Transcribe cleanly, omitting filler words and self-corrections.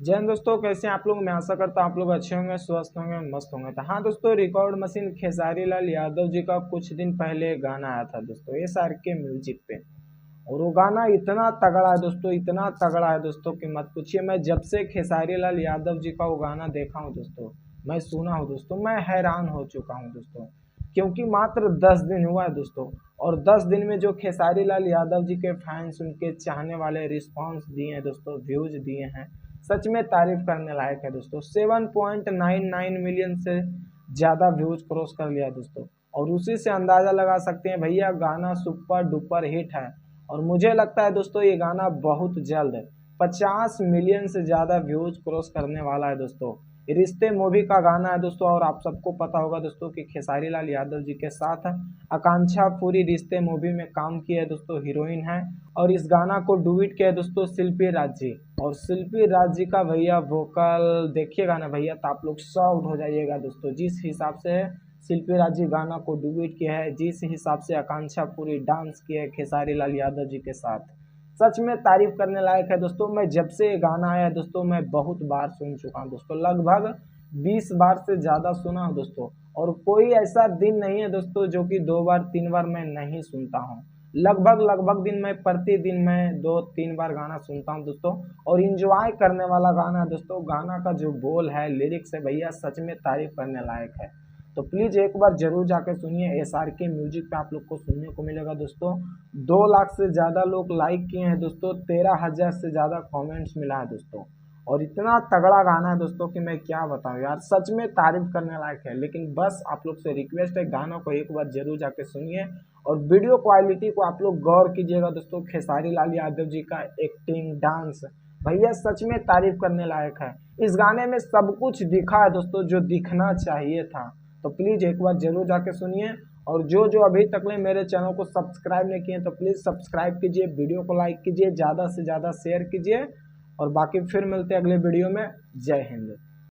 जय हिंद दोस्तों, कैसे हैं आप लोग। मैं आशा करता हूं आप लोग अच्छे होंगे, स्वस्थ होंगे, मस्त होंगे। तो हाँ दोस्तों, रिकॉर्ड मशीन खेसारी लाल यादव जी का कुछ दिन पहले गाना आया था दोस्तों SRK म्यूजिक पे। और वो गाना इतना तगड़ा है दोस्तों, इतना तगड़ा है दोस्तों कि मत पूछिए। मैं जब से खेसारी लाल यादव जी का वो गाना देखा हूँ दोस्तों, मैं सुना हूँ दोस्तों, मैं हैरान हो चुका हूँ दोस्तों। क्योंकि मात्र 10 दिन हुआ है दोस्तों, और 10 दिन में जो खेसारी लाल यादव जी के फैंस, उनके चाहने वाले रिस्पांस दिए हैं दोस्तों, व्यूज दिए हैं, सच में तारीफ करने लायक है दोस्तों। 7.99 मिलियन से ज़्यादा व्यूज क्रॉस कर लिया दोस्तों। और उसी से अंदाज़ा लगा सकते हैं भैया, गाना सुपर डुपर हिट है। और मुझे लगता है दोस्तों ये गाना बहुत जल्द 50 मिलियन से ज़्यादा व्यूज क्रॉस करने वाला है दोस्तों। रिश्ते मूवी का गाना है दोस्तों, और आप सबको पता होगा दोस्तों कि खेसारी लाल यादव जी के साथ आकांक्षा पूरी रिश्ते मूवी में काम की है दोस्तों, हीरोइन है। और इस गाना को डुएट किया है दोस्तों शिल्पी राज जी। और शिल्पी राज जी का भैया वोकल देखिएगा ना भैया, तो आप लोग शॉक्ड हो जाइएगा दोस्तों। जिस हिसाब से शिल्पी राज जी गाना को डुएट किया है, जिस हिसाब से आकांक्षा पूरी डांस की है खेसारी लाल यादव जी के साथ, सच में तारीफ करने लायक है दोस्तों। मैं जब से ये गाना आया दोस्तों, मैं बहुत बार सुन चुका हूँ दोस्तों, लगभग 20 बार से ज़्यादा सुना हूँ दोस्तों। और कोई ऐसा दिन नहीं है दोस्तों जो कि 2 बार 3 बार मैं नहीं सुनता हूँ। लगभग दिन में, प्रतिदिन मैं 2-3 बार गाना सुनता हूँ दोस्तों। और इंजॉय करने वाला गाना है दोस्तों। गाना का जो बोल है, लिरिक्स है भैया, सच में तारीफ करने लायक है। तो प्लीज़ एक बार जरूर जाके सुनिए। SRK म्यूजिक पे आप लोग को सुनने को मिलेगा दोस्तों। 2 लाख से ज़्यादा लोग लाइक किए हैं दोस्तों, 13,000 से ज़्यादा कमेंट्स मिला है दोस्तों। और इतना तगड़ा गाना है दोस्तों कि मैं क्या बताऊं यार, सच में तारीफ करने लायक है। लेकिन बस आप लोग से रिक्वेस्ट है, गाना को एक बार जरूर जाके सुनिए। और वीडियो क्वालिटी को आप लोग गौर कीजिएगा दोस्तों। खेसारी लाल यादव जी का एक्टिंग, डांस भैया सच में तारीफ करने लायक है। इस गाने में सब कुछ दिखा है दोस्तों जो दिखना चाहिए था। तो प्लीज़ एक बार जरूर जाके सुनिए। और जो जो अभी तक ने मेरे चैनल को सब्सक्राइब नहीं किए तो प्लीज़ सब्सक्राइब कीजिए, वीडियो को लाइक कीजिए, ज़्यादा से ज़्यादा शेयर कीजिए। और बाकी फिर मिलते हैं अगले वीडियो में। जय हिंद।